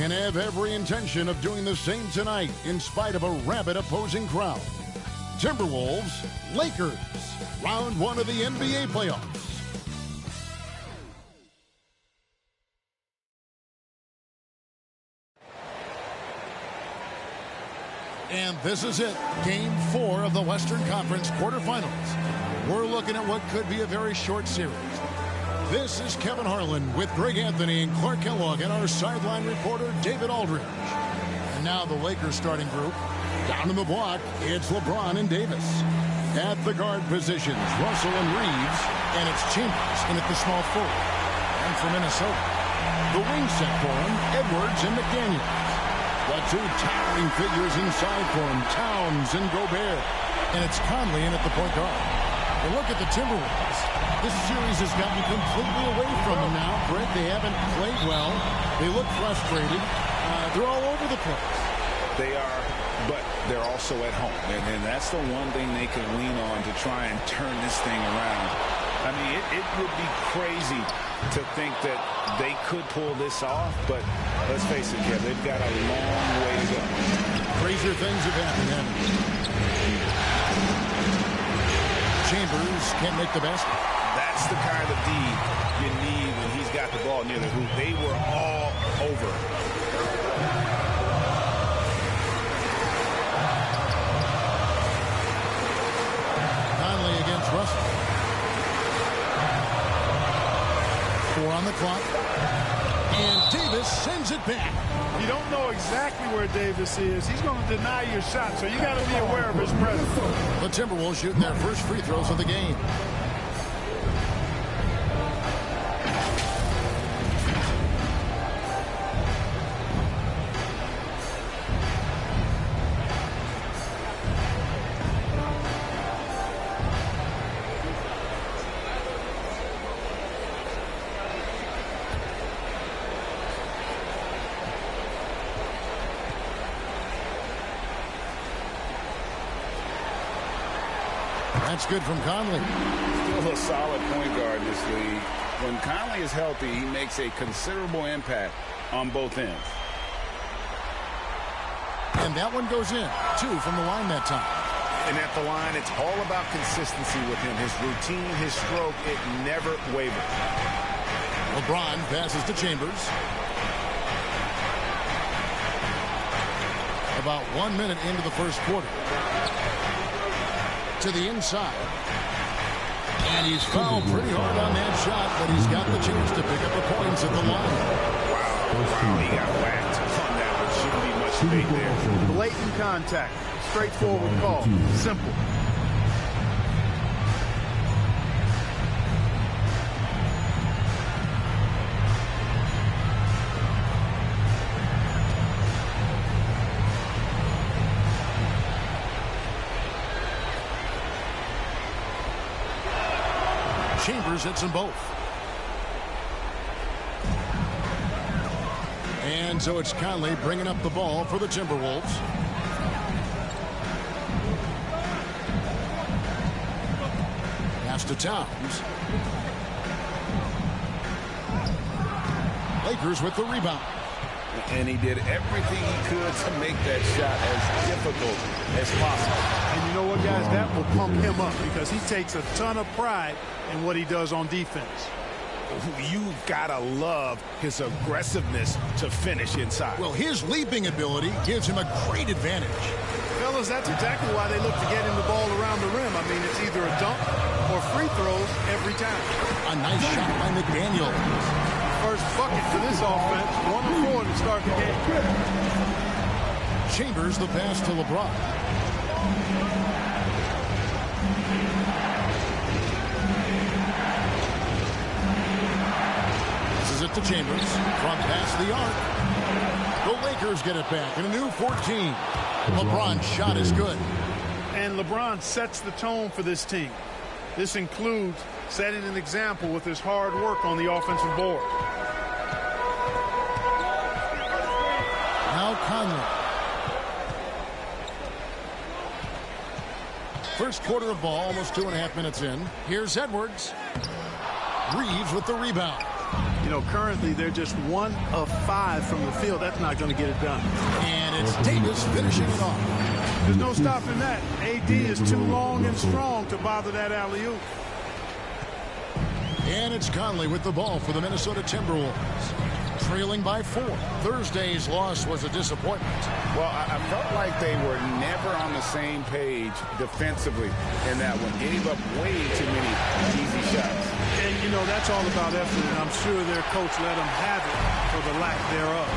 and have every intention of doing the same tonight in spite of a rabid opposing crowd. Timberwolves, Lakers, round one of the NBA playoffs. And this is it, Game 4 of the Western Conference quarterfinals. We're looking at what could be a very short series. This is Kevin Harlan with Greg Anthony and Clark Kellogg and our sideline reporter David Aldridge. And now the Lakers starting group. Down in the block, it's LeBron and Davis. At the guard positions, Russell and Reeves, and it's Chambers in at the small forward. And for Minnesota, the wing set for him, Edwards and McDaniels. The two towering figures inside for him, Towns and Gobert. And it's Conley in at the point guard. And look at the Timberwolves. This series has gotten completely away from them now. Greg, they haven't played well. They look frustrated. They're all over the place. They are, but they're also at home. And that's the one thing they can lean on to try and turn this thing around. I mean, it would be crazy to think that they could pull this off, but let's face it, Kev, they've got a long way to go. Crazier things have happened, haven't they? Chambers can't make the basket. That's the kind of D you need when he's got the ball near the hoop. They were all over. Conley against Russell. 4 on the clock. And Davis sends it back. You don't know exactly where Davis is. He's going to deny your shot, so you got to be aware of his presence. The Timberwolves shooting their first free throws of the game. That's good from Conley. Still a solid point guard in this league. When Conley is healthy, he makes a considerable impact on both ends. And that one goes in. 2 from the line that time. And at the line, it's all about consistency with him. His routine, his stroke, it never wavers. LeBron passes to Chambers. About 1 minute into the first quarter. To the inside. And he's fouled pretty hard on that shot, but he's got the chance to pick up the points at the line. Wow, he got whacked on that one. Shouldn't be much debate there. Blatant contact. Straightforward call. Simple. Chambers hits them both. And so it's Conley bringing up the ball for the Timberwolves. Pass to Towns. Lakers with the rebound. And he did everything he could to make that shot as difficult as possible. And you know what, guys? That will pump him up because he takes a ton of pride in what he does on defense. You've got to love his aggressiveness to finish inside. Well, his leaping ability gives him a great advantage. Fellas, that's exactly why they look to get him the ball around the rim. I mean, it's either a dunk or free throws every time. A nice shot by McDaniel. First bucket for this offense. 1 of 4 to start the game. Chambers the pass to LeBron. This is it to Chambers. From past the arc. The Lakers get it back in a new 14. LeBron's shot is good. And LeBron sets the tone for this team. This includes setting an example with his hard work on the offensive board. Now Conley. First quarter of ball, almost 2.5 minutes in. Here's Edwards. Reeves with the rebound. You know, currently they're just 1 of 5 from the field. That's not going to get it done. And it's Davis finishing it off. There's no stopping that. AD is too long and strong to bother that alley-oop. And it's Conley with the ball for the Minnesota Timberwolves. Trailing by 4. Thursday's loss was a disappointment. Well, I felt like they were never on the same page defensively in that one. Gave up way too many easy shots. And, you know, that's all about effort, and I'm sure their coach let them have it for the lack thereof.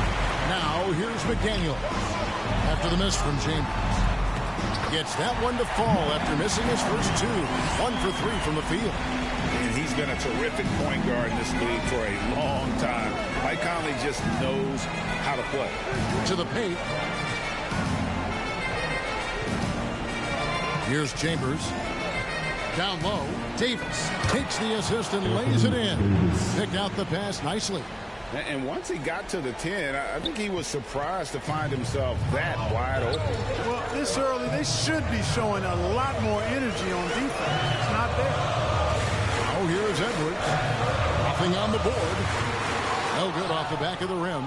Now, here's McDaniel after the miss from Chambers. Gets that one to fall after missing his first 2. 1 for 3 from the field. And he's been a terrific point guard in this league for a long time. Mike Conley just knows how to play. To the paint. Here's Chambers. Down low. Davis takes the assist and lays it in. Picked out the pass nicely. And once he got to the 10, I think he was surprised to find himself that wide open. Well, this early, they should be showing a lot more energy on defense. It's not there. Oh, here's Edwards. Nothing on the board. No good off the back of the rim.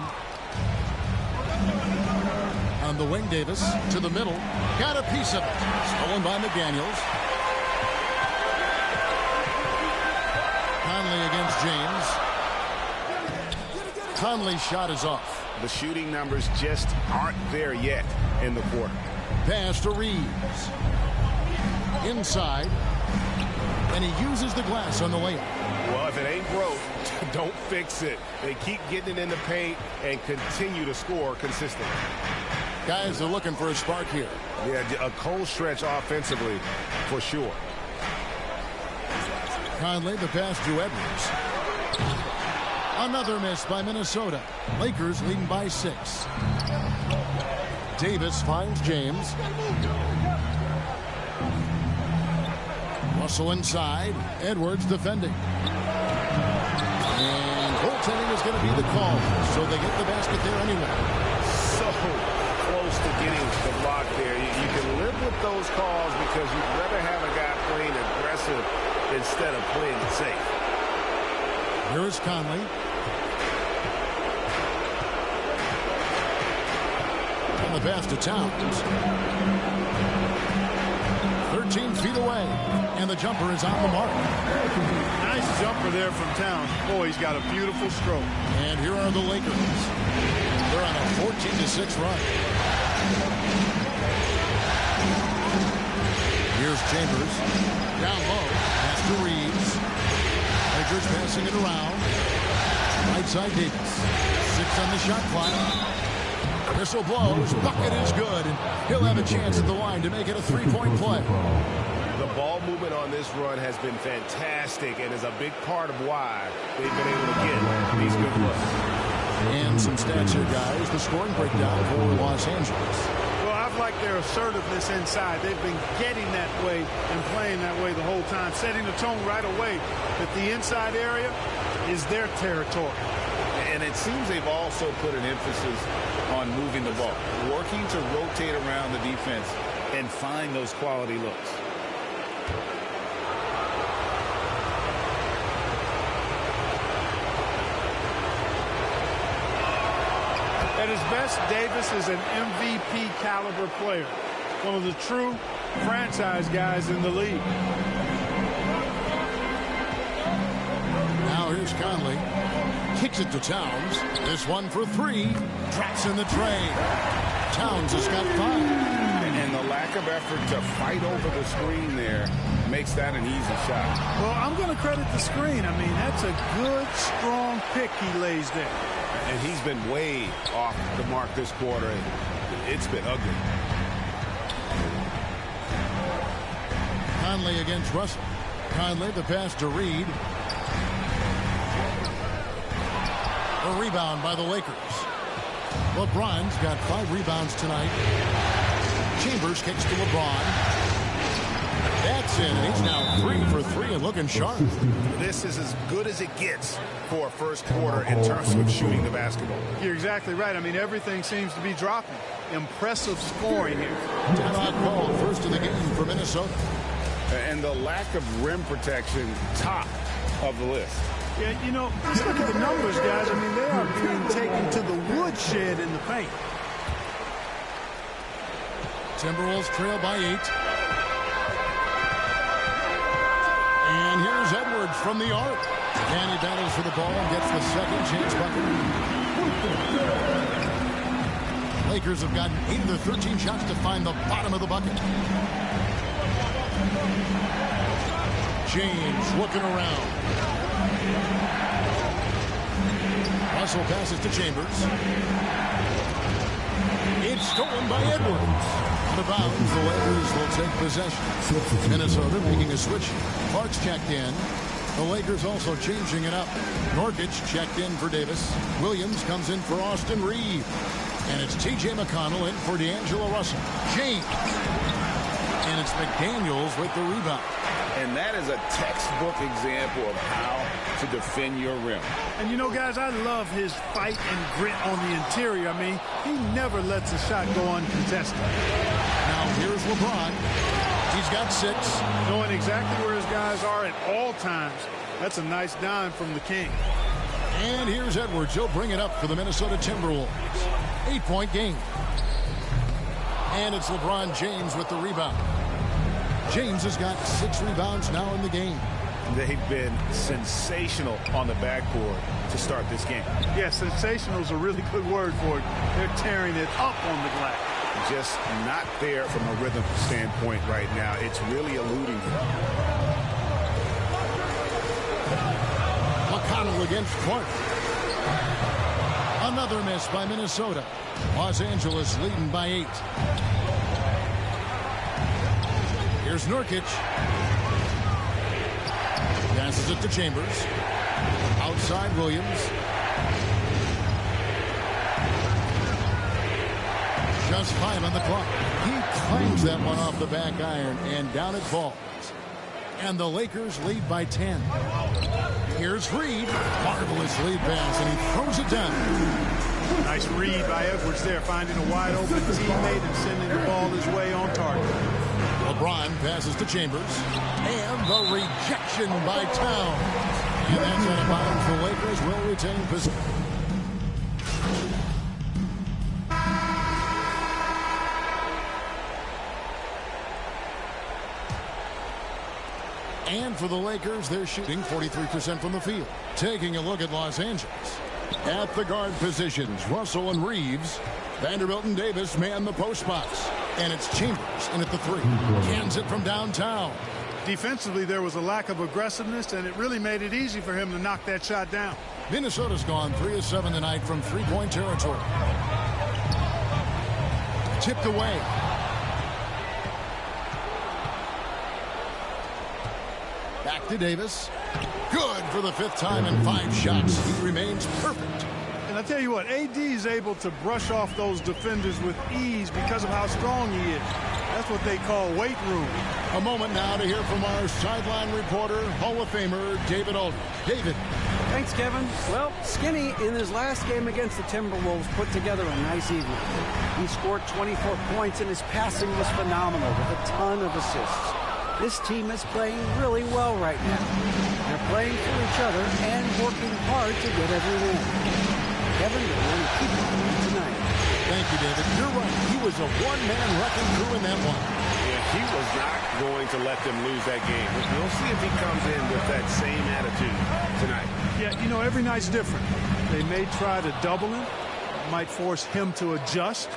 On the wing, Davis to the middle. Got a piece of it. Stolen by McDaniels. Conley against James. Conley's shot is off. The shooting numbers just aren't there yet in the quarter. Pass to Reeves. Inside. And he uses the glass on the layup. Well, if it ain't broke, don't fix it. They keep getting it in the paint and continue to score consistently. Guys are looking for a spark here. Yeah, a cold stretch offensively for sure. Conley, the pass to Edwards. Another miss by Minnesota. Lakers leading by 6. Davis finds James. Russell inside. Edwards defending. And goaltending is going to be the call. So they get the basket there anyway. So close to getting the block there. You can live with those calls because you'd rather have a guy playing aggressive instead of playing it safe. Here is Conley. And the pass to Towns. 13 feet away. And the jumper is on the mark. Nice jumper there from Towns. Boy, he's got a beautiful stroke. And here are the Lakers. They're on a 14-6 run. Here's Chambers. Down low. Pass to Reeves. Lakers passing it around. Right side Davis. 6 on the shot clock. Whistle blows. Bucket is good. And he'll have a chance at the line to make it a 3-point play. The ball movement on this run has been fantastic and is a big part of why they've been able to get these good looks. And some stats here, guys. The scoring breakdown for Los Angeles. Well, I've liked their assertiveness inside. They've been getting that way and playing that way the whole time, setting the tone right away that the inside area is their territory. And it seems they've also put an emphasis on moving the ball, working to rotate around the defense and find those quality looks. At his best, Davis is an MVP caliber player. One of the true franchise guys in the league. Now here's Conley. Kicks it to Towns. This one for 3. Traps in the tray. Towns has got 5. And the lack of effort to fight over the screen there makes that an easy shot. Well, I'm going to credit the screen. I mean, that's a good, strong pick he lays there. And he's been way off the mark this quarter, and it's been ugly. Conley against Russell. Conley, the pass to Reed. A rebound by the Lakers. LeBron's got 5 rebounds tonight. Chambers kicks to LeBron. That's it. He's now 3 for 3 and looking sharp. This is as good as it gets for a first quarter in terms of shooting the basketball. You're exactly right. I mean, everything seems to be dropping. Impressive scoring here. Timeout called, first of the game for Minnesota. And the lack of rim protection, top of the list. Yeah, you know, just look at the numbers, guys. I mean, they are being taken to the woodshed in the paint. Timberwolves trail by 8. And here's Edwards from the arc. And he battles for the ball and gets the second chance bucket. Lakers have gotten 8 of their 13 shots to find the bottom of the bucket. James looking around. Russell passes to Chambers. It's stolen by Edwards. Out of bounds, the Lakers will take possession. Minnesota making a switch. Clark's checked in. The Lakers also changing it up. Nurkic checked in for Davis. Williams comes in for Austin Reeves. And it's T.J. McConnell in for D'Angelo Russell. James. And it's McDaniels with the rebound. And that is a textbook example of how to defend your rim. And, you know, guys, I love his fight and grit on the interior. I mean, he never lets a shot go uncontested. Now, here's LeBron. He's got 6. Knowing exactly where his guys are at all times. That's a nice dime from the King. And here's Edwards. He'll bring it up for the Minnesota Timberwolves. 8-point game. And it's LeBron James with the rebound. James has got 6 rebounds now in the game. They've been sensational on the backboard to start this game. Yeah, sensational is a really good word for it. They're tearing it up on the glass. Just not there from a rhythm standpoint right now. It's really eluding him. McConnell against Clark. Another miss by Minnesota. Los Angeles leading by 8. Here's Nurkic. Passes it to Chambers. Outside Williams. Just 5 on the clock. He clangs that one off the back iron and down it falls. And the Lakers lead by 10. Here's Reed. Marvelous lead pass, and he throws it down. Nice read by Edwards there, finding a wide open teammate and sending the ball his way on target. LeBron passes to Chambers. And the rejection by Towns. And that's out of bounds. The Lakers will retain possession. And for the Lakers, they're shooting 43% from the field. Taking a look at Los Angeles. At the guard positions, Russell and Reeves. Vanderbilt and Davis man the post spots. And it's Chambers in at the 3. Cans it from downtown. Defensively, there was a lack of aggressiveness, and it really made it easy for him to knock that shot down. Minnesota's gone 3 of 7 tonight from 3-point territory. Tipped away. Back to Davis. Good for the 5th time in 5 shots. He remains perfect. And I tell you what, AD is able to brush off those defenders with ease because of how strong he is. That's what they call weight room. A moment now to hear from our sideline reporter, Hall of Famer David Aldridge. David. Thanks, Kevin. Well, Skinny, in his last game against the Timberwolves, put together a nice evening. He scored 24 points, and his passing was phenomenal with a ton of assists. This team is playing really well right now. They're playing for each other and working hard to get every win. Kevin, they're going to keep it tonight. Thank you, David. You're right. He was a one-man wrecking crew in that one. Yeah, he was not going to let them lose that game. We'll see if he comes in with that same attitude tonight. Yeah, you know, every night's different. They may try to double him. It might force him to adjust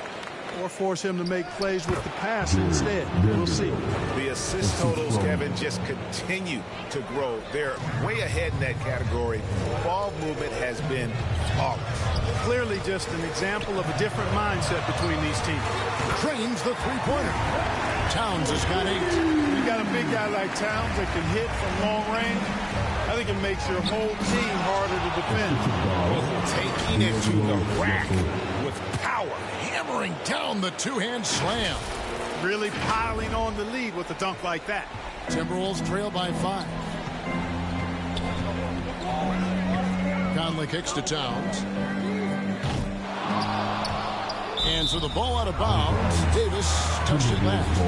or force him to make plays with the pass instead. We'll see. The assist totals, Kevin, just continue to grow. They're way ahead in that category. Ball movement has been flawless. Clearly just an example of a different mindset between these teams. Trains the three-pointer. Towns has got 8. You got a big guy like Towns that can hit from long range. I think it makes your whole team harder to defend. Taking it to the rack with power. Hammering down the two-hand slam. Really piling on the lead with a dunk like that. Timberwolves trail by 5. Conley kicks to Towns. And so the ball out of bounds. Davis touched it last.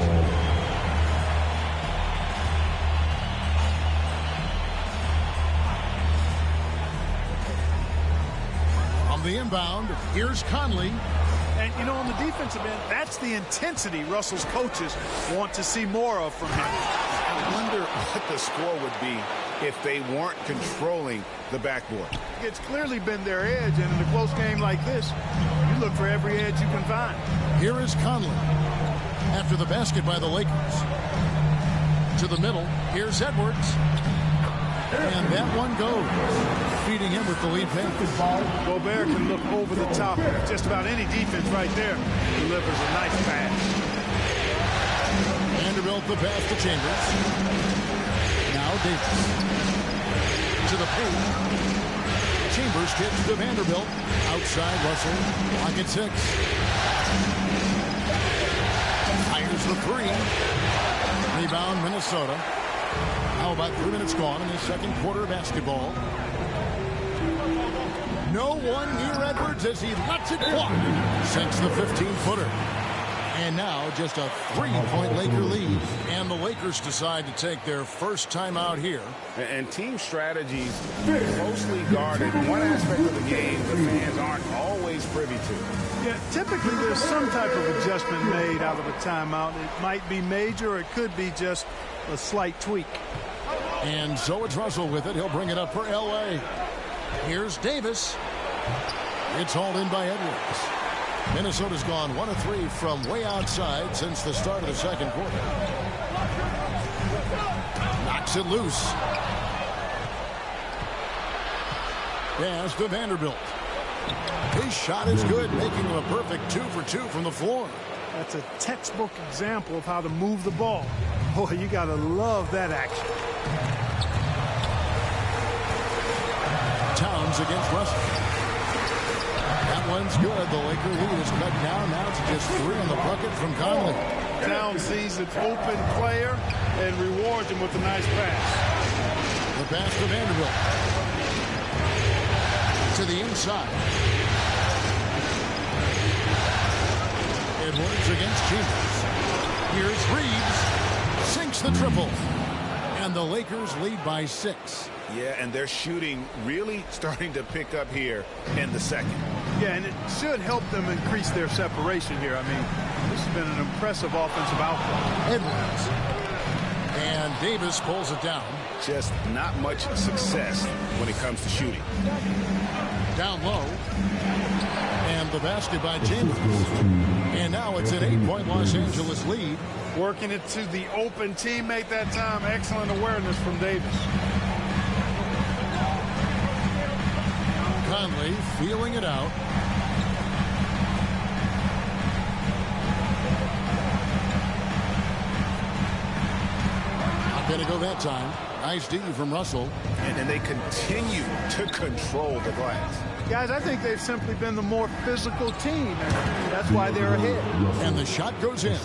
the inbound. Here's Conley. And, you know, on the defensive end, that's the intensity Russell's coaches want to see more of from him. I wonder what the score would be if they weren't controlling the backboard. It's clearly been their edge, and in a close game like this, you look for every edge you can find. Here is Conley. After the basket by the Lakers. To the middle. Here's Edwards. And that one goes. Feeding him with the lead pass. Gobert can look over the top of just about any defense right there. Delivers a nice pass. Vanderbilt the pass to Chambers. Now Davis. To the paint. Chambers kicks to Vanderbilt. Outside Russell. Clock at 6. Fires the 3. Rebound Minnesota. Now about 3 minutes gone in the second quarter of basketball. No one near Edwards as he lets it fly. Sinks the 15-footer. And now just a 3-point Laker lead. And the Lakers decide to take their first time out here. And team strategies closely guarded. One aspect of the game the fans aren't always privy to. Yeah, typically there's some type of adjustment made out of a timeout. It might be major or it could be just a slight tweak. And so it's Russell with it. He'll bring it up for L.A. Here's Davis. It's hauled in by Edwards. Minnesota's gone 1 of 3 from way outside since the start of the second quarter. Knocks it loose. Pass to Vanderbilt. His shot is good, making him a perfect 2 for 2 from the floor. That's a textbook example of how to move the ball. Boy, you got to love that action. Towns against Russell. That one's good. The Laker lead is cut down now to just 3 on the bucket from Conley. Towns sees an open player and rewards him with a nice pass. The pass to Vanderbilt. To the inside. Edwards against Chambers. Here's Reeves. Sinks the triple. And the Lakers lead by 6. Yeah, and their shooting really starting to pick up here in the second. Yeah, and it should help them increase their separation here. I mean, this has been an impressive offensive output. Edwards. And Davis pulls it down. Just not much success when it comes to shooting. Down low. And the basket by Chambers. And now it's an 8-point Los Angeles lead. Working it to the open teammate that time. Excellent awareness from Davis. Conley feeling it out. Not going to go that time. Nice D from Russell. And they continue to control the glass. Guys, I think they've simply been the more physical team, and that's why they're ahead. And the shot goes in.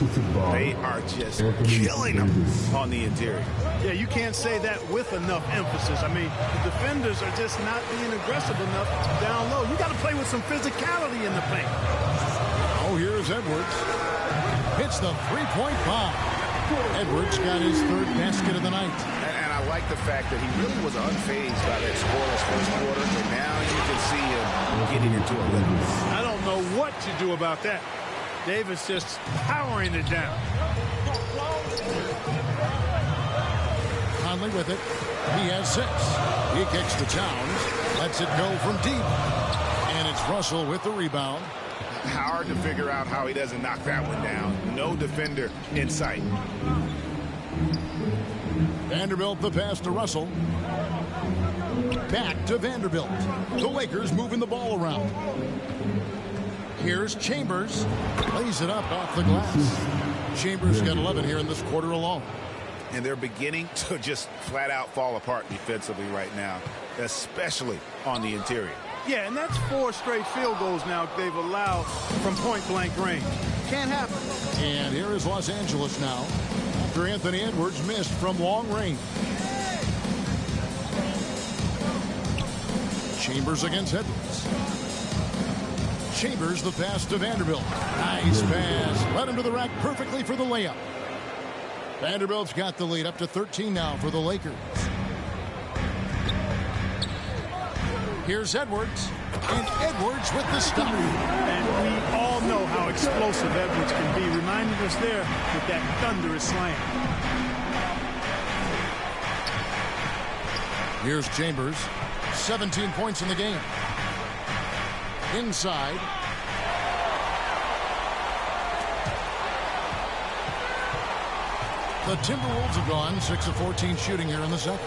They are just killing them on the interior. Yeah, you can't say that with enough emphasis. I mean, the defenders are just not being aggressive enough down low. You got to play with some physicality in the paint. Oh, here's Edwards. Hits the 3-point bomb. Edwards got his 3rd basket of the night. And I like the fact that he really was unfazed by that scoreless first quarter, and now you can see him getting into a rhythm. I don't know what to do about that. Davis just powering it down. Conley with it. He has 6. He kicks to Towns. Lets it go from deep. And it's Russell with the rebound. Hard to figure out how he doesn't knock that one down. No defender in sight. Vanderbilt the pass to Russell. Back to Vanderbilt. The Lakers moving the ball around. Here's Chambers. Lays it up off the glass. Chambers got 11 here in this quarter alone. And they're beginning to just flat out fall apart defensively right now, especially on the interior. Yeah, and that's 4 straight field goals now they've allowed from point-blank range. Can't happen. And here is Los Angeles now, after Anthony Edwards missed from long range. Chambers against Edwards. Chambers the pass to Vanderbilt. Nice pass. Led him to the rack perfectly for the layup. Vanderbilt's got the lead up to 13 now for the Lakers. Here's Edwards, and Edwards with the stop. And we all know how explosive Edwards can be, reminding us there with that thunderous slam. Here's Chambers, 17 points in the game. Inside. The Timberwolves have gone 6 of 14 shooting here in the second.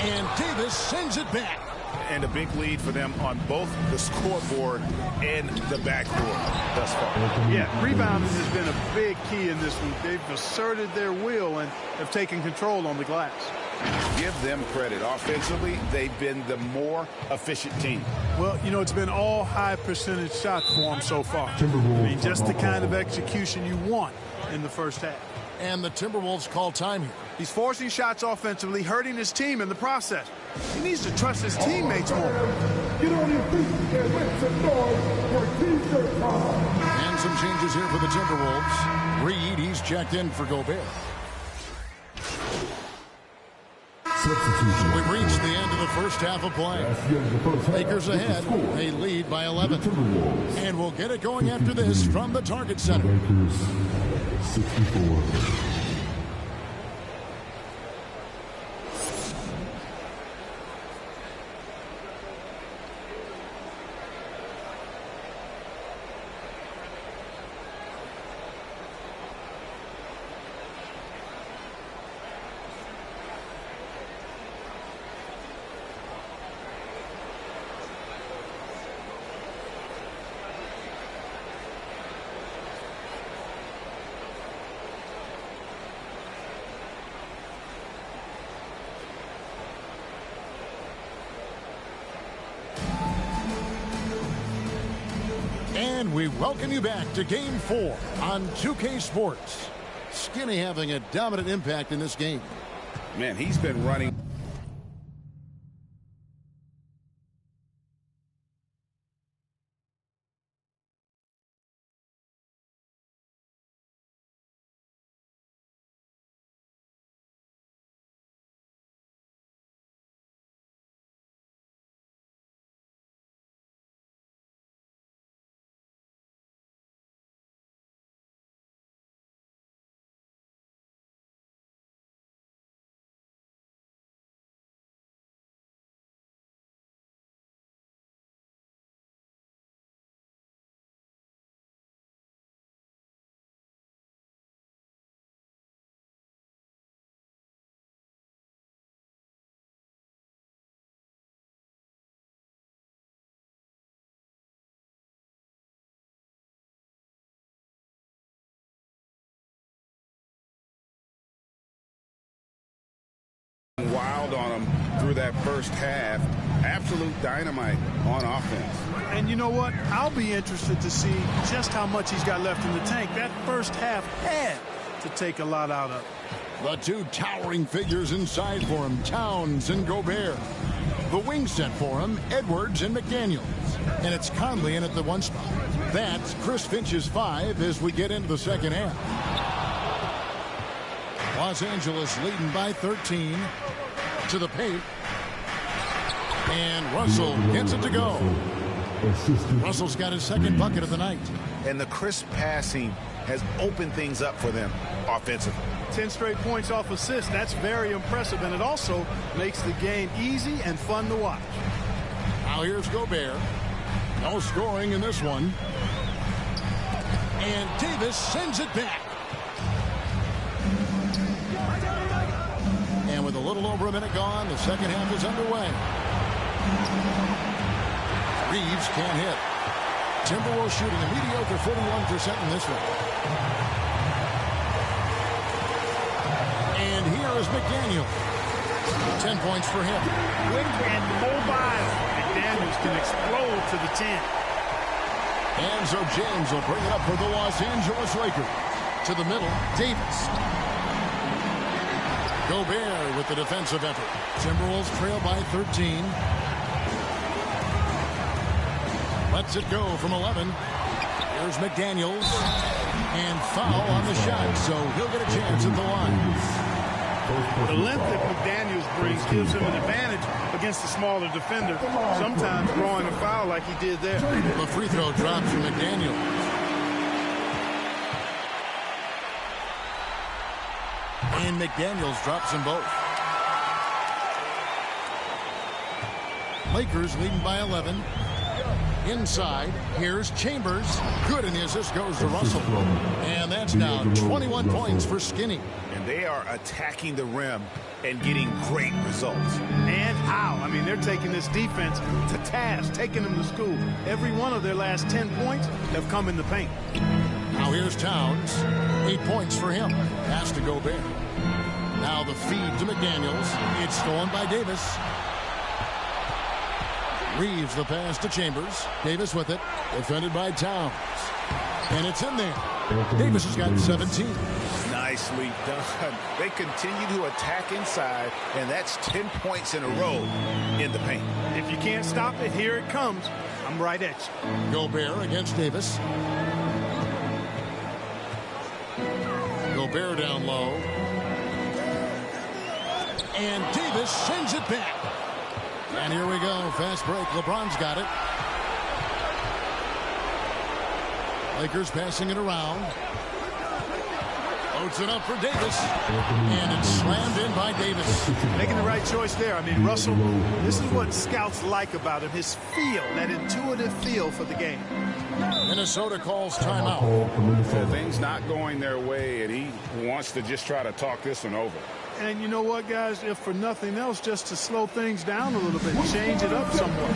And Davis sends it back. And a big lead for them on both the scoreboard and the backboard thus far. Yeah, rebounding has been a big key in this one. They've asserted their will and have taken control on the glass. Give them credit. Offensively, they've been the more efficient team. Well, you know, it's been all high percentage shots for them so far. I mean, just the kind of execution you want in the first half. And the Timberwolves call time here. He's forcing shots offensively, hurting his team in the process. He needs to trust his teammates more. Get on your feet and make some noise for T-shirt time. And some changes here for the Timberwolves. Reed, he's checked in for Gobert. Substitution. We've reached the end of the first half of play. Lakers ahead. They lead by 11. And we'll get it going after this from the Target Center. Lakers 64. And we welcome you back to Game 4 on 2K Sports. Skinny having a dominant impact in this game. Man, he's been running. Wild on him through that first half. Absolute dynamite on offense. And you know what? I'll be interested to see just how much he's got left in the tank. That first half had to take a lot out of it. The two towering figures inside for him, Towns and Gobert. The wing set for him, Edwards and McDaniels. And it's Conley in at the one spot. That's Chris Finch's 5 as we get into the second half. Los Angeles leading by 13 to the paint. And Russell gets it to go. Russell's got his second bucket of the night. And the crisp passing has opened things up for them offensively. 10 straight points off assists. That's very impressive, and it also makes the game easy and fun to watch. Now here's Gobert. No scoring in this one. And Davis sends it back. And with a little over a minute gone, the second half is underway. Reeves can't hit. Timberwolves shooting a mediocre 41% in this one. And here is McDaniel. 10 points for him. Quick and mobile. McDaniels can explode to the 10. And so James will bring it up for the Los Angeles Lakers. To the middle, Davis. Gobert with the defensive effort. Timberwolves trail by 13. Lets it go from 11. Here's McDaniels. And foul on the shot, so he'll get a chance at the line. The length that McDaniels brings gives him an advantage against the smaller defender, sometimes drawing a foul like he did there. The free throw drops from McDaniels. And McDaniels drops them both. Lakers leading by 11. Inside, here's Chambers. Good, and the assist goes to Russell. And that's now 21 points for Skinny. And they are attacking the rim and getting great results. And how? I mean, they're taking this defense to task, taking them to school. Every one of their last 10 points have come in the paint. Now here's Towns. 8 points for him. Pass to Gobert. Now the feed to McDaniels. It's stolen by Davis. Reeves the pass to Chambers. Davis with it. Defended by Towns. And it's in there. Davis has got 17. Nicely done. They continue to attack inside, and that's 10 points in a row in the paint. If you can't stop it, here it comes. I'm right at you. Gobert against Davis. Gobert down low. And Davis sends it back. And here we go. Fast break. LeBron's got it. Lakers passing it around. Loads it up for Davis. And it's slammed in by Davis. Making the right choice there. I mean, Russell, this is what scouts like about him. His feel, that intuitive feel for the game. Minnesota calls timeout. Things not going their way, and he wants to just try to talk this one over. And you know what, guys? If for nothing else, just to slow things down a little bit, change it up somewhat.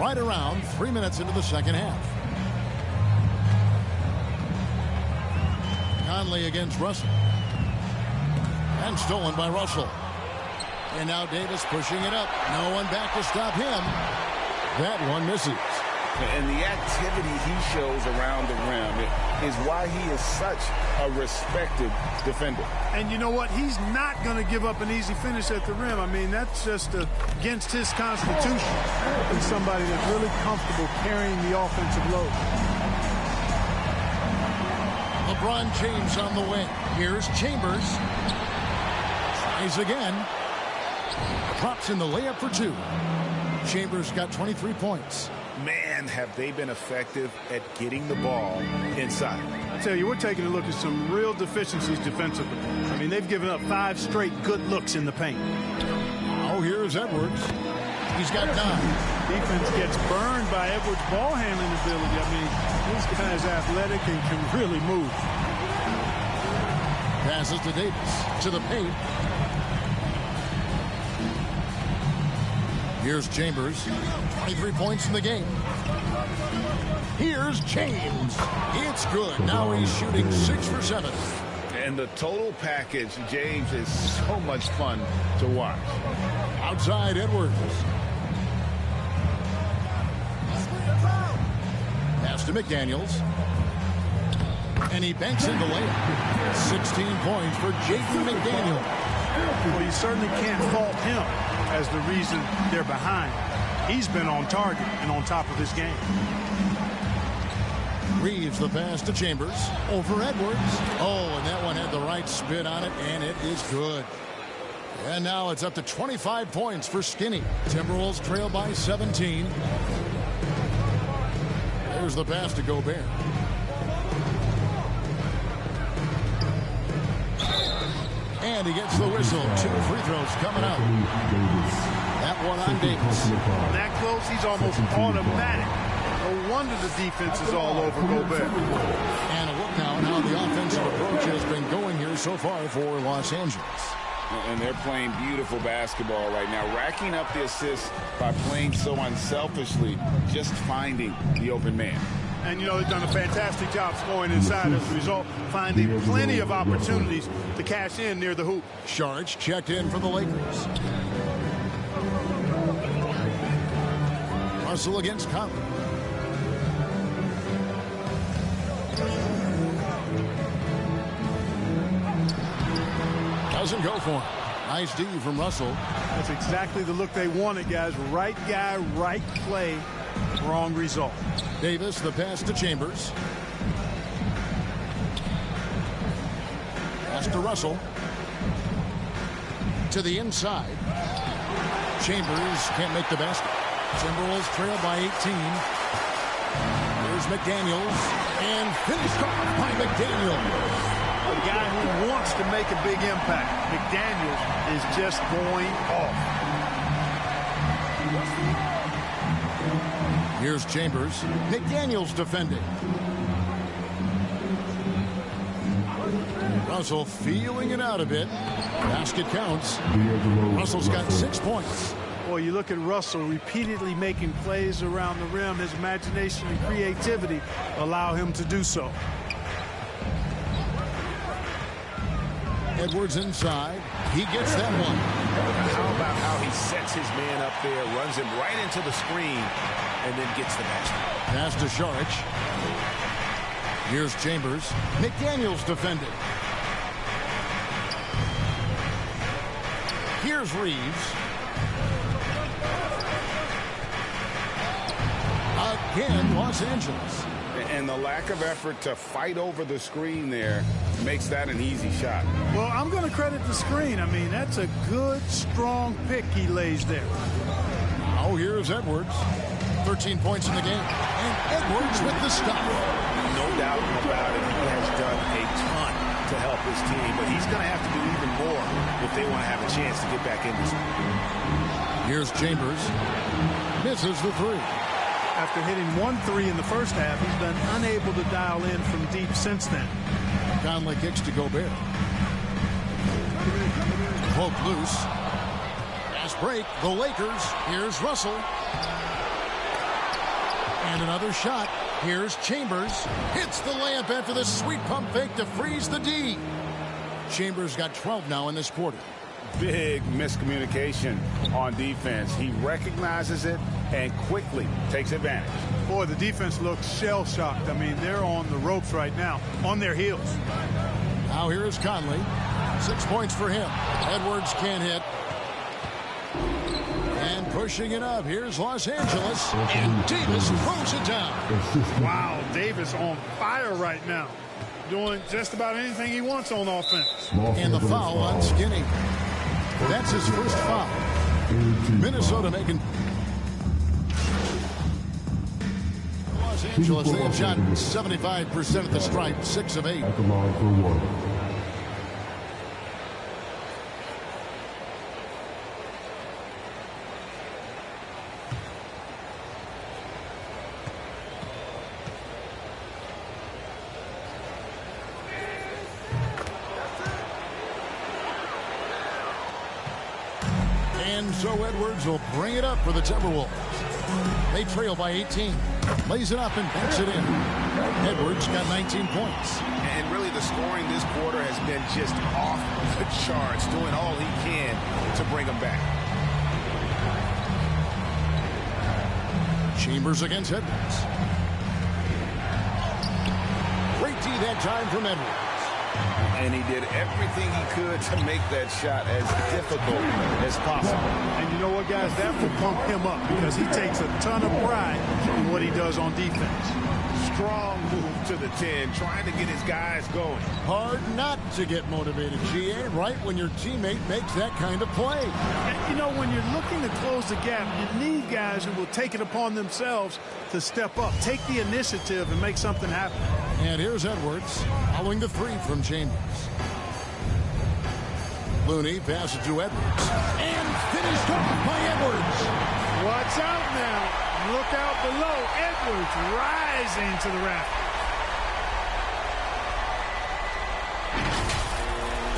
Right around 3 minutes into the second half. Conley against Russell. And stolen by Russell. And now Davis pushing it up. No one back to stop him. That one misses. And the activity he shows around the rim is why he is such a respected defender. And you know what? He's not going to give up an easy finish at the rim. I mean, that's just against his constitution. He's somebody that's really comfortable carrying the offensive load. LeBron James on the wing. Here's Chambers. Tries again. Drops in the layup for 2. Chambers got 23 points. Man, have they been effective at getting the ball inside. I tell you, we're taking a look at some real deficiencies defensively. I mean, they've given up 5 straight good looks in the paint. Oh, here's Edwards. He's got 9. Defense gets burned by Edwards' ball handling ability. I mean, this guy's athletic and can really move. Passes to Davis. To the paint. Here's Chambers. 23 points in the game. Here's James. It's good. Now he's shooting 6 for 7. And the total package, James, is so much fun to watch. Outside Edwards. Pass to McDaniels. And he banks in the layup. 16 points for Jaden McDaniels. Well, you certainly can't fault him as the reason they're behind. He's been on target and on top of his game. Reeves the pass to Chambers. Over Edwards. Oh, and that one had the right spin on it, and it is good. And now it's up to 25 points for Skinny. Timberwolves trail by 17. There's the pass to Gobert. And he gets the whistle. 2 free throws coming out. That one on Davis. That close, he's almost automatic. No wonder the defense is all over Gobert. And a look now at how the offensive approach has been going here so far for Los Angeles. And they're playing beautiful basketball right now, racking up the assists by playing so unselfishly, just finding the open man. And, you know, they've done a fantastic job scoring inside as a result, finding plenty of opportunities to cash in near the hoop. Sharge checked in for the Lakers. Russell against Conley. Doesn't go for him. Nice D from Russell. That's exactly the look they wanted, guys. Right guy, right play, wrong result. Davis, the pass to Chambers. Pass to Russell. To the inside. Chambers can't make the basket. Timberwolves trail by 18. Here's McDaniels. And finished off by McDaniels. A guy who wants to make a big impact. McDaniels is just going off. Here's Chambers. McDaniels defending. Russell feeling it out a bit. Basket counts. Russell's got 6 points. Boy, you look at Russell repeatedly making plays around the rim. His imagination and creativity allow him to do so. Edwards inside. He gets that one. How about how he sets his man up there, runs him right into the screen, and then gets the basket. Pass to Šarić. Here's Chambers. McDaniels defended. Here's Reeves. Again, Los Angeles. And the lack of effort to fight over the screen there makes that an easy shot. Well, I'm going to credit the screen. I mean, that's a good, strong pick he lays there. Now here's Edwards. 13 points in the game. And Edwards with the stop. No doubt about it. He has done a ton to help his team, but he's going to have to do even more if they want to have a chance to get back in this one. Here's Chambers. Misses the three. After hitting 1 3 in the first half, he's been unable to dial in from deep since then. Conley kicks to Gobert. Poke loose. Fast break. The Lakers. Here's Russell. And another shot. Here's Chambers. Hits the layup after the sweet pump fake to freeze the D. Chambers got 12 now in this quarter. Big miscommunication on defense. He recognizes it and quickly takes advantage. Boy, the defense looks shell-shocked. I mean, they're on the ropes right now, on their heels. Now here is Conley. 6 points for him. Edwards can't hit. And pushing it up. Here's Los Angeles. And Davis throws it down. Wow, Davis on fire right now. Doing just about anything he wants on offense. And the foul on Skinny. That's his first foul. Minnesota making... Los Angeles, they have shot 75% at the stripe, 6 of 8. At the line for one. And so Edwards will bring it up for the Timberwolves. They trail by 18. Lays it up and banks it in. Edwards got 19 points. And really the scoring this quarter has been just off the charts, doing all he can to bring them back. Chambers against Edwards. Great D that time from Edwards. And he did everything he could to make that shot as difficult as possible. And you know what, guys? That will pump him up because he takes a ton of pride in what he does on defense. Strong move to the 10, trying to get his guys going. Hard not to get motivated, GA, right when your teammate makes that kind of play. And, you know, when you're looking to close the gap, you need guys who will take it upon themselves to step up, take the initiative, and make something happen. And here's Edwards following the three from Chambers. Looney passes to Edwards. And finished off by Edwards. Watch out now. Look out below. Edwards rising to the raft.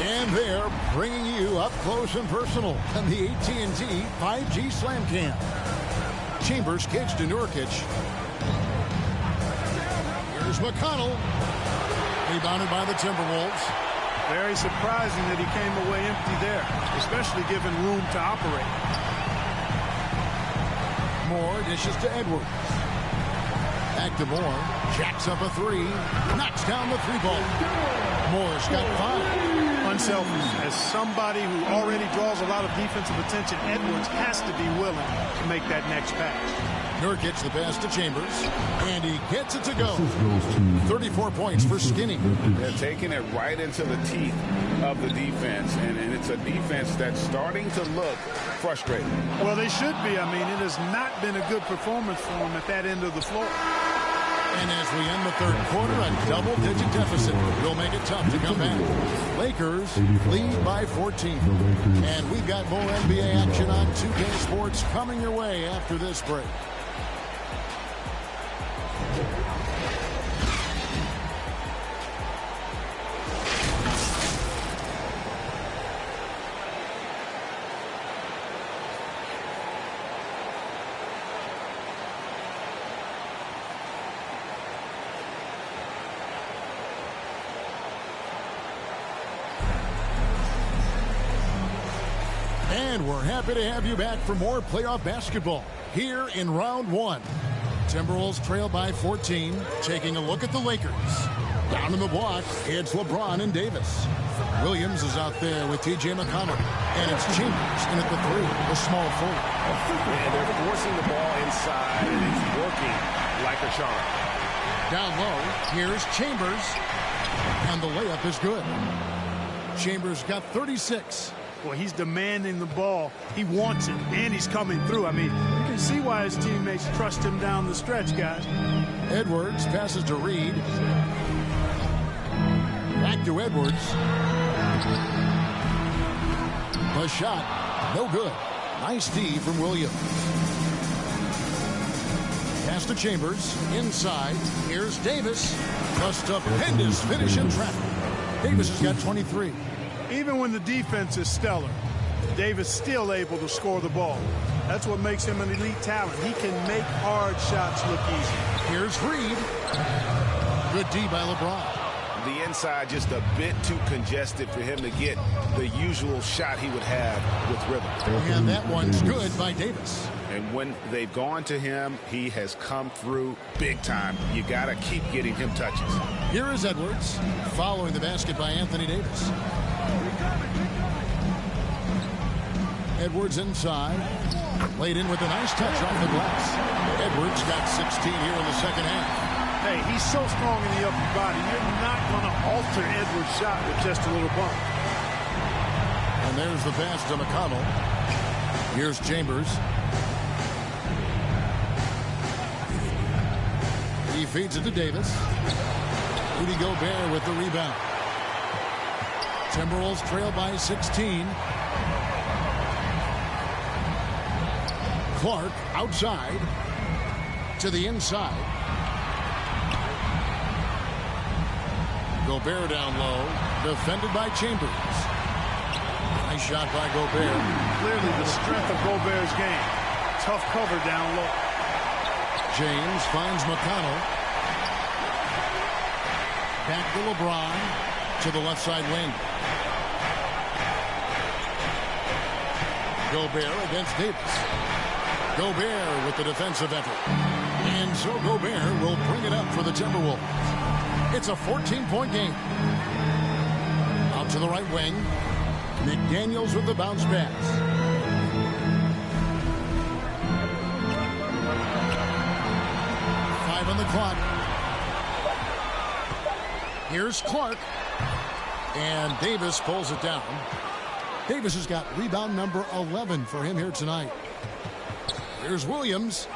And they're bringing you up close and personal on the AT&T 5G Slam Cam. Chambers kicks to Nurkic. Here's McConnell. Rebounded by the Timberwolves. Very surprising that he came away empty there, especially given room to operate. Moore dishes to Edwards. Back to Moore. Jacks up a three. Knocks down the three ball. Moore's got 5. unselfish. As somebody who already draws a lot of defensive attention, Edwards has to be willing to make that next pass. Nurkic the pass to Chambers, and he gets it to go. 34 points for Skinny. They're taking it right into the teeth of the defense, and it's a defense that's starting to look frustrated. Well, they should be. I mean, it has not been a good performance for them at that end of the floor. And as we end the third quarter, a double-digit deficit will make it tough to come back. Lakers lead by 14. And we've got more NBA action on 2K Sports coming your way after this break. And we're happy to have you back for more playoff basketball here in round one. Timberwolves trail by 14, taking a look at the Lakers. Down in the block, it's LeBron and Davis. Williams is out there with T.J. McConnell. And it's Chambers in at the three, the small forward. And they're forcing the ball inside, and it's working like a charm. Down low, here's Chambers. And the layup is good. Chambers got 36. Well, he's demanding the ball. He wants it, and he's coming through. I mean, you can see why his teammates trust him down the stretch, guys. Edwards passes to Reed. Back to Edwards. The shot, no good. Nice D from Williams. Pass to Chambers. Inside, here's Davis. The stupendous finish in traffic. Davis has got 23. Even when the defense is stellar, Davis still able to score the ball. That's what makes him an elite talent. He can make hard shots look easy. Here's Reed. Good D by LeBron. The inside just a bit too congested for him to get the usual shot he would have with rhythm. And that one's good by Davis. And when they've gone to him, he has come through big time. You got to keep getting him touches. Here is Edwards, following the basket by Anthony Davis. Edwards inside, laid in with a nice touch off the glass. Edwards got 16 here in the second half. Hey, he's so strong in the upper body. You're not going to alter Edwards' shot with just a little bump. And there's the pass to McConnell. Here's Chambers. He feeds it to Davis. Rudy Gobert with the rebound. Timberwolves trail by 16. Clark outside to the inside. Gobert down low, defended by Chambers. Nice shot by Gobert. Clearly the strength of Gobert's game. Tough cover down low. James finds McConnell. Back to LeBron to the left side wing. Gobert against Davis. Gobert with the defensive effort. And so Gobert will bring it up for the Timberwolves. It's a 14-point game. Out to the right wing. McDaniels with the bounce pass. Five on the clock. Here's Clark. And Davis pulls it down. Davis has got rebound number 11 for him here tonight. Here's Williams.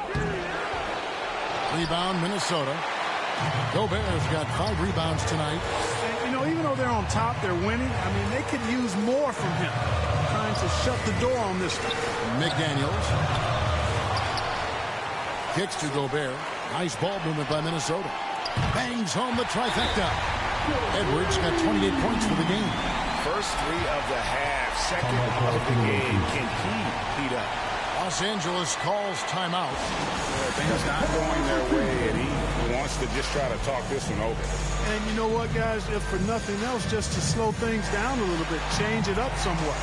Rebound, Minnesota. Gobert's got 5 rebounds tonight. And, you know, even though they're on top, they're winning. I mean, they could use more from him. Trying to shut the door on this one. McDaniels. Kicks to Gobert. Nice ball movement by Minnesota. Bangs home the trifecta. Edwards got 28 points for the game. First 3 of the half, second of the game. Can he heat up? Los Angeles calls timeout. Well, things not going their way, and he wants to just try to talk this one over. And you know what, guys? If for nothing else, just to slow things down a little bit, change it up somewhat.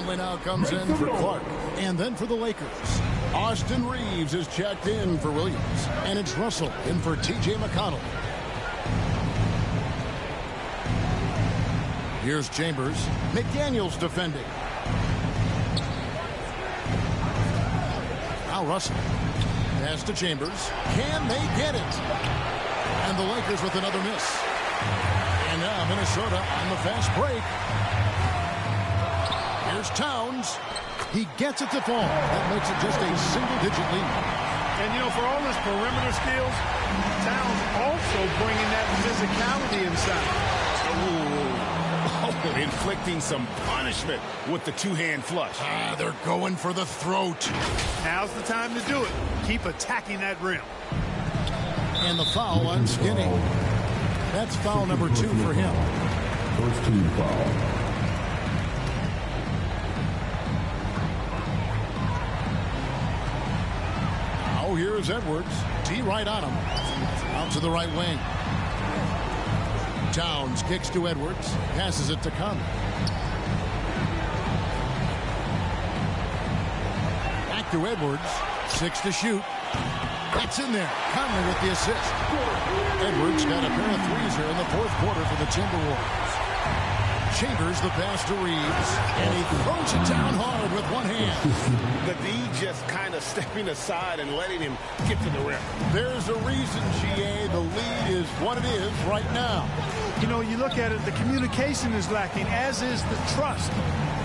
Conley now comes in for Clark. And then for the Lakers, Austin Reeves is checked in for Williams. And it's Russell in for T.J. McConnell. Here's Chambers. McDaniels defending. Now Russell. Pass to Chambers. Can they get it? And the Lakers with another miss. And now Minnesota on the fast break. Here's Towns. He gets it to fall. That makes it just a single-digit lead. And, you know, for all his perimeter skills, Towns also bringing that physicality inside. Oh, inflicting some punishment with the two-hand flush. They're going for the throat. Now's the time to do it. Keep attacking that rim. And the foul on Skinny. That's foul number 2 for him. First team foul. Now here's Edwards. T right on him. Out to the right wing. Towns kicks to Edwards. Passes it to Conley. Back to Edwards. 6 to shoot. That's in there. Conley with the assist. Edwards got a pair of threes here in the fourth quarter for the Timberwolves. Chambers the pass to Reeves. And he throws it down hard with one hand. The D just kind of stepping aside and letting him get to the rim. There's a reason, GA, the lead is what it is right now. You know, you look at it, the communication is lacking, as is the trust.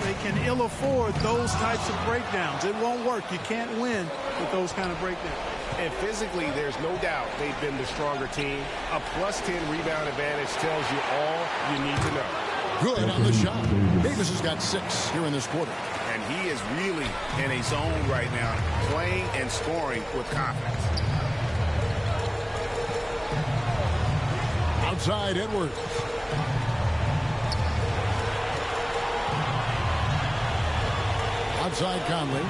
They can ill afford those types of breakdowns. It won't work. You can't win with those kind of breakdowns. And physically, there's no doubt they've been the stronger team. A +10 rebound advantage tells you all you need to know. Good on the shot. Davis has got 6 here in this quarter. And he is really in a zone right now, playing and scoring with confidence. Outside Edwards. Outside Conley.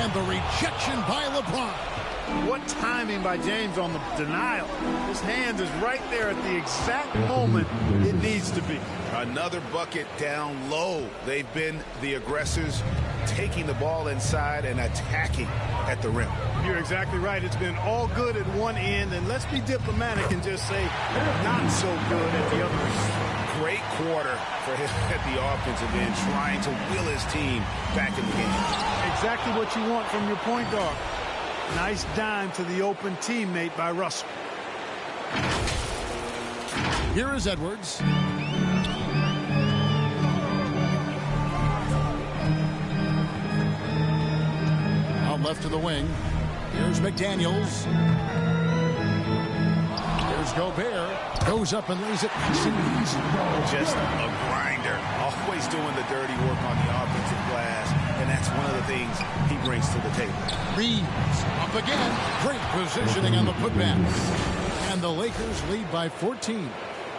And the rejection by LeBron. What timing by James on the denial. His hand is right there at the exact moment it needs to be. Another bucket down low. They've been the aggressors, taking the ball inside and attacking at the rim. You're exactly right. It's been all good at one end, and let's be diplomatic and just say not so good at the other end. Great quarter for him at the offensive end, trying to will his team back in the game. Exactly what you want from your point guard. Nice dime to the open teammate by Russell. Here is Edwards. Out left to the wing. Here's McDaniels. Here's Gobert. Goes up and lays it nice and easy. Just a grinder. Always doing the dirty work on the offensive glass. And that's one of the things he brings to the table. Reeves up again. Great positioning on the putback. And the Lakers lead by 14.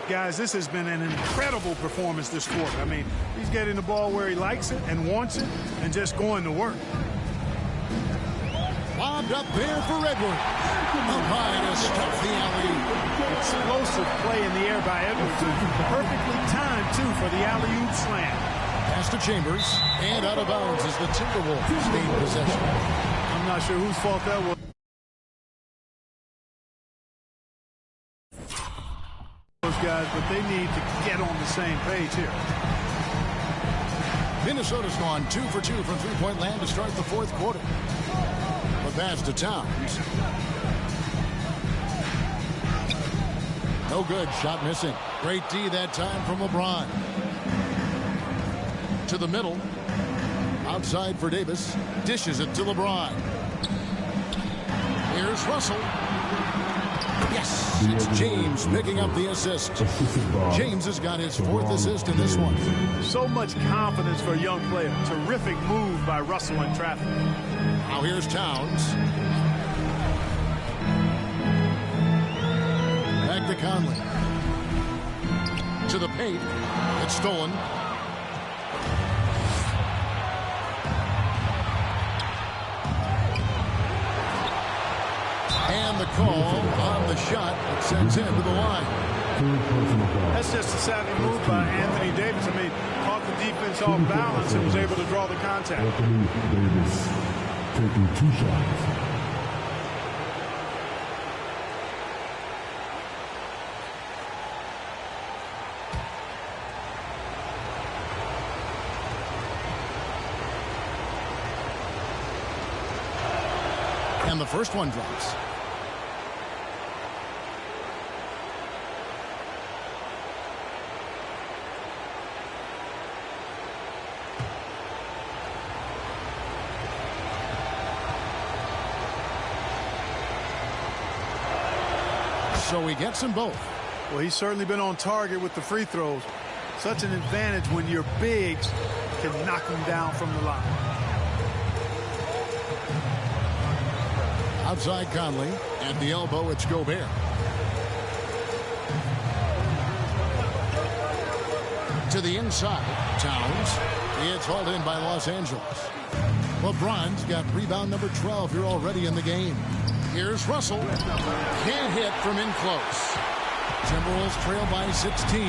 Guys, this has been an incredible performance this quarter. I mean, he's getting the ball where he likes it and wants it and just going to work. Lobbed up there for Edwards. Up high to stuff the alley. Explosive play in the air by Edwards. Perfectly timed, too, for the alley-oop slam. Pass to Chambers. And out of bounds as the Timberwolves gain possession. I'm not sure whose fault that was. Those guys, but they need to get on the same page here. Minnesota's gone 2 for 2 from three-point land to start the fourth quarter. The pass to Towns. No good. Shot missing. Great D that time from LeBron. To the middle. Outside for Davis. Dishes it to LeBron. Here's Russell. Yes, it's James picking up the assist. James has got his 4th assist in this one. So much confidence for a young player. Terrific move by Russell in traffic. Now here's Towns. Back to Conley. To the paint. It's stolen. And the call on the shot that sends him to the line. That's just a savvy move by Anthony Davis. I mean, caught the defense off balance and was able to draw the contact. Anthony Davis taking 2 shots. And the first one drops. So he gets them both. Well, he's certainly been on target with the free throws. Such an advantage when your bigs can knock him down from the line. Outside Conley. At the elbow, it's Gobert. To the inside, Towns. It's hauled in by Los Angeles. LeBron's got rebound number 12 here already in the game. Here's Russell. Can't hit from in close. Timberwolves trail by 16.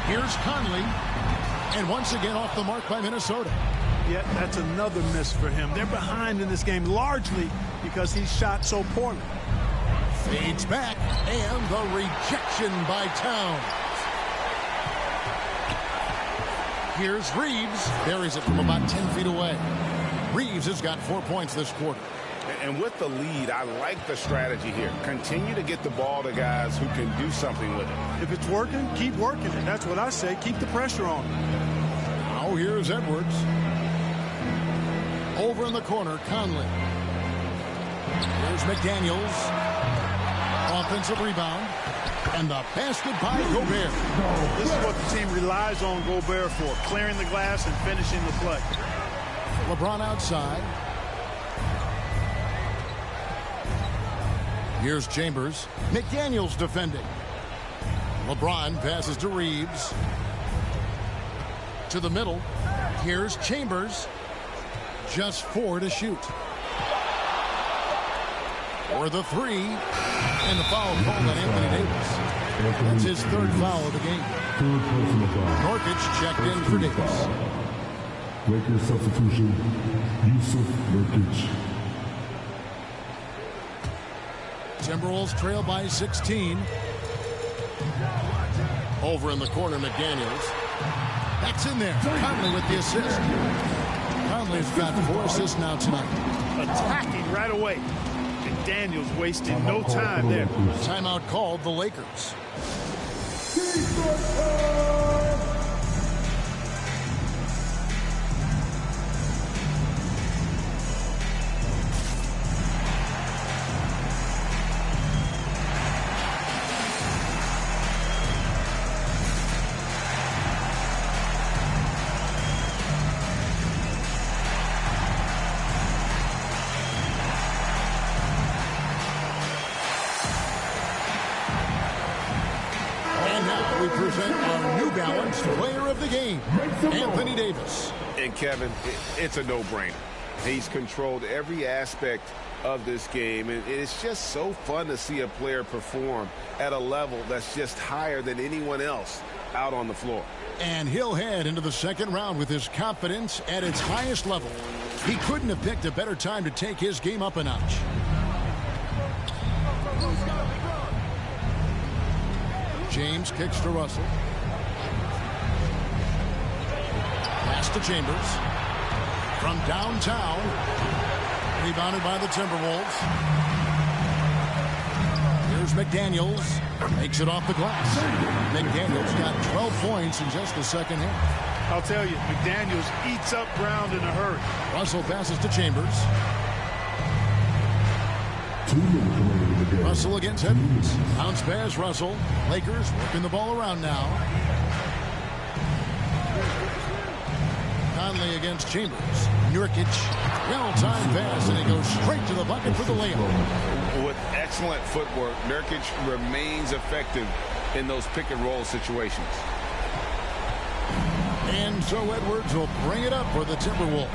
Here's Conley. And once again off the mark by Minnesota. Yet that's another miss for him. They're behind in this game largely because he shot so poorly. Fades back, and the rejection by Towns. Here's Reeves. Buries it from about 10 feet away. Reeves has got 4 points this quarter. And with the lead, I like the strategy here. Continue to get the ball to guys who can do something with it. If it's working, keep working it. That's what I say. Keep the pressure on. Now here's Edwards. Over in the corner, Conley. Here's McDaniels. Offensive rebound. And the basket by Gobert. This is what the team relies on Gobert for. Clearing the glass and finishing the play. LeBron outside. Here's Chambers. McDaniels defending. LeBron passes to Reeves. To the middle. Here's Chambers. Just 4 to shoot. For the 3. And the foul called on Anthony Davis. That's his 3rd foul of the game. Nurkic checked in for Davis. Lakers substitution, Yusuf Nurkic. Timberwolves trail by 16. Over in the corner, McDaniels. That's in there. Conley with the assist. Conley's got 4 assists now tonight. Attacking right away. McDaniels wasting no time there. Timeout called the Lakers. We present our New Balance player of the game, Anthony Davis. And Kevin, it's a no-brainer. He's controlled every aspect of this game, and it's just so fun to see a player perform at a level that's just higher than anyone else out on the floor. And he'll head into the second round with his confidence at its highest level. He couldn't have picked a better time to take his game up a notch. James kicks to Russell. Pass to Chambers. From downtown. Rebounded by the Timberwolves. Here's McDaniels. Makes it off the glass. McDaniels got 12 points in just the second half. I'll tell you, McDaniels eats up ground in a hurry. Russell passes to Chambers. Russell against Edwards. Bounce pass, Russell. Lakers working the ball around now. Conley against Chambers. Nurkic. Well-timed pass, and he goes straight to the bucket for the layup. With excellent footwork, Nurkic remains effective in those pick-and-roll situations. And so Edwards will bring it up for the Timberwolves.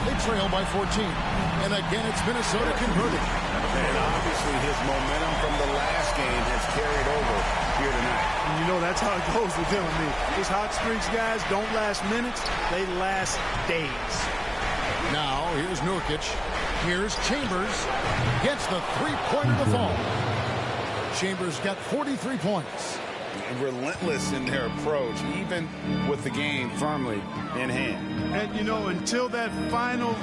They trail by 14. And again, it's Minnesota converting. And obviously his momentum from the last game has carried over here tonight. And you know that's how it goes with him. I mean, his hot streaks, guys, don't last minutes. They last days. Now, here's Nurkic. Here's Chambers. Gets the three-pointer to fall. Chambers got 43 points. Relentless in their approach, even with the game firmly in hand. And, you know, until that final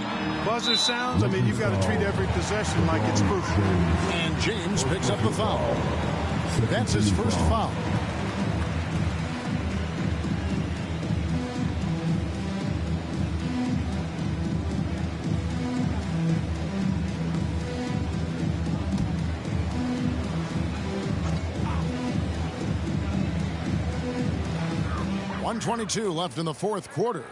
buzzer sounds, I mean, you've got to treat every possession like it's crucial. And James picks up the foul. That's his first foul. .122 left in the fourth quarter.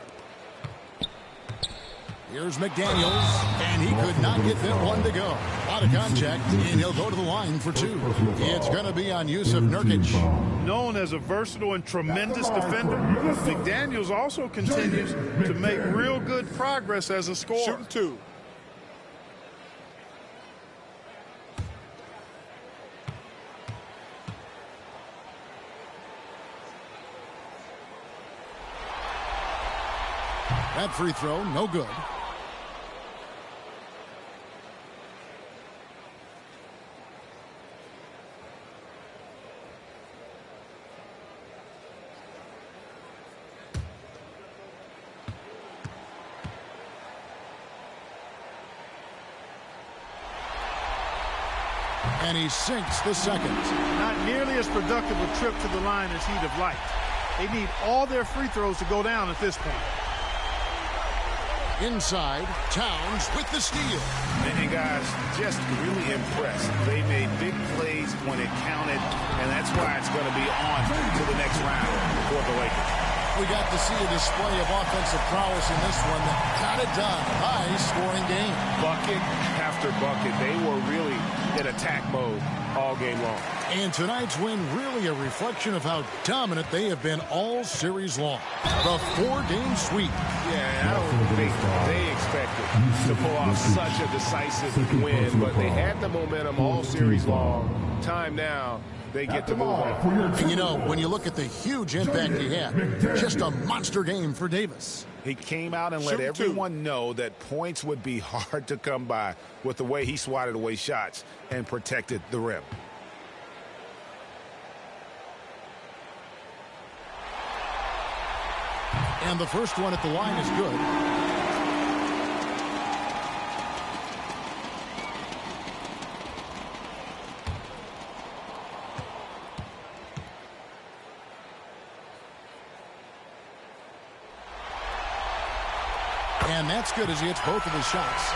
Here's McDaniels, and he could not get that one to go. Out of contact, and he'll go to the line for two. It's going to be on Jusuf Nurkic. Known as a versatile and tremendous defender, McDaniels also continues to make real good progress as a scorer. Shooting two. That free throw, no good. And he sinks the second. Not nearly as productive a trip to the line as he'd have liked. They need all their free throws to go down at this point. Inside, Towns with the steal. And guys, just really impressed. They made big plays when it counted, and that's why it's going to be on to the next round for the Lakers. We got to see a display of offensive prowess in this one that got it done. High-scoring game. Bucket after bucket. They were really in attack mode all game long. And tonight's win really a reflection of how dominant they have been all series long. The four-game sweep. Yeah, I don't think they expected to pull off such a decisive win, but they had the momentum all series long. Time now. They get to move on. And you know, when you look at the huge impact he had, just a monster game for Davis. He came out and let everyone know that points would be hard to come by with the way he swatted away shots and protected the rim. And the first one at the line is good. And that's good as he hits both of his shots.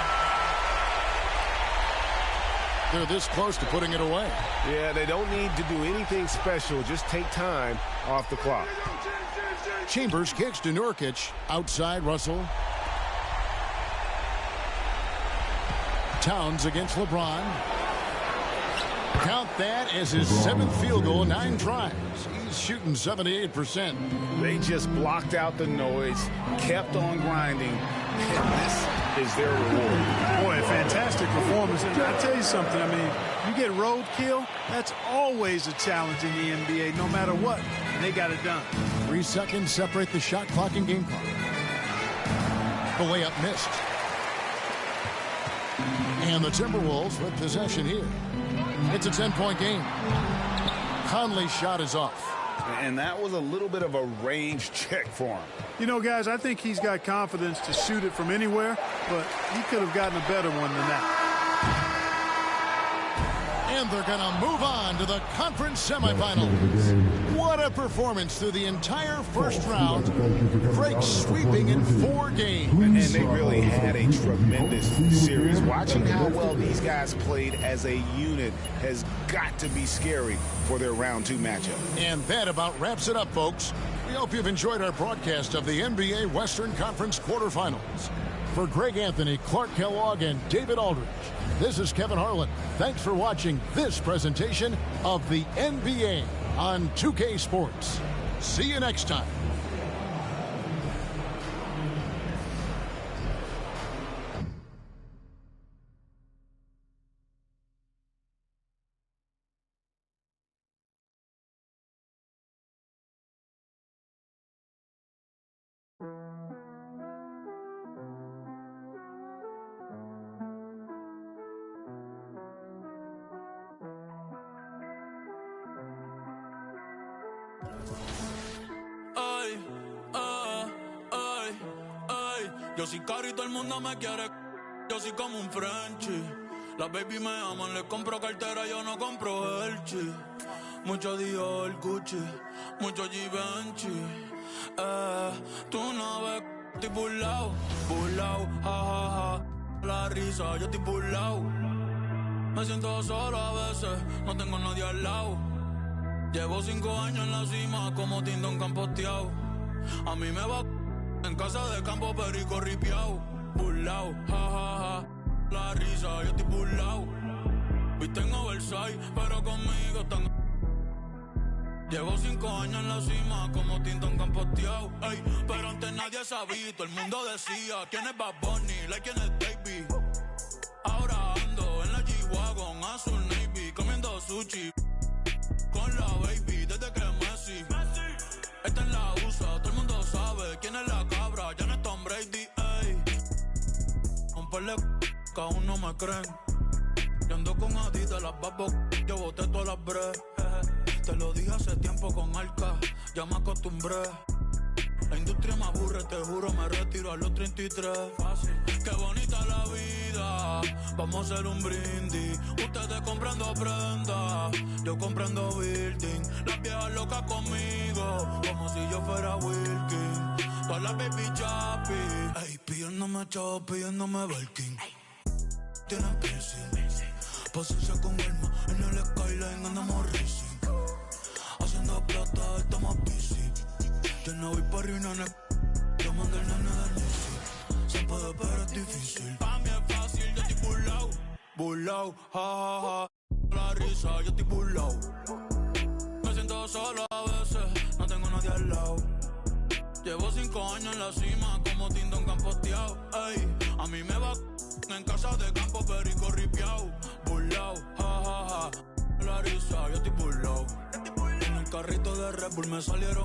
They're this close to putting it away. Yeah, they don't need to do anything special. Just take time off the clock. Chambers kicks to Nurkic. Outside, Russell. Towns against LeBron. Count that as his seventh field goal, 9 tries. He's shooting 78%. They just blocked out the noise, kept on grinding, and this is their reward. Boy, a fantastic performance. And I tell you something, I mean, you get roadkill, that's always a challenge in the NBA, no matter what. And they got it done. 3 seconds separate the shot clock and game clock. The layup missed. And the Timberwolves with possession here. It's a 10-point game. Conley's shot is off. And that was a little bit of a range check for him. You know, guys, I think he's got confidence to shoot it from anywhere, but he could have gotten a better one than that. And they're going to move on to the conference semifinals. What a performance through the entire first round. Drake sweeping in 4 games. And they really had a tremendous series. Watching how well these guys played as a unit has got to be scary for their round 2 matchup. And that about wraps it up, folks. We hope you've enjoyed our broadcast of the NBA Western Conference quarterfinals. For Greg Anthony, Clark Kellogg, and David Aldridge, this is Kevin Harlan. Thanks for watching this presentation of the NBA on 2K Sports. See you next time. Yo soy caro y todo el mundo me quiere. Yo soy como un Frenchie. Las baby me aman, les compro cartera, yo no compro Elchi. Mucho Dior, Gucci, mucho Givenchy. Tú no ves, estoy burlao, ja, ja, ja. La risa, yo estoy burlao. Me siento solo a veces, no tengo nadie al lado. Llevo 5 años en la cima como Tindón campoteado. A mí me va en casa de campo perico ripiao. Burlao, ja, ja, ja. La risa, yo estoy burlao. Viste en oversize, pero conmigo están. Llevo 5 años en la cima como Tindón campoteado. Ey, pero antes nadie sabía, todo el mundo decía quién es Bad Bunny, like quién es Davey. Ahora ando en la G-Wagon, azul navy, comiendo sushi con la baby desde que Messi. Esta es la USA, todo el mundo sabe quién es la cabra, ya no es Tom Brady. Ey, un par de que aún no me creen. Yo ando con Adidas, las babos, yo boté todas las breves. Te lo dije hace tiempo con Arca, ya me acostumbré. La industria me aburre, te juro, me retiro a los 33. Fácil. Qué bonita la vida, vamos a hacer un brindis. Ustedes comprando prendas, yo comprando building. Las viejas locas conmigo, como si yo fuera Wilkin. Todas las baby chapi, ey, pidiéndome chavo, pidiéndome Belkin. Tienen piercing, paciencia con alma, en el skyline andamos racing. Haciendo plata, estamos busy. Yo no voy pa' reuniones, yo mando el nene del Nisi. Se puede, pero es difícil. Pa' mí es fácil, yo estoy burlao, ja, ja, ja. La risa, yo estoy burlao. Me siento solo a veces, no tengo nadie al lado. Llevo 5 años en la cima, como Tindón campoteado. Ey, a mí me va en casa de campo, perico ripiao. Burlao, ja, ja, ja. La risa, yo estoy burlao. En el carrito de Red Bull me salieron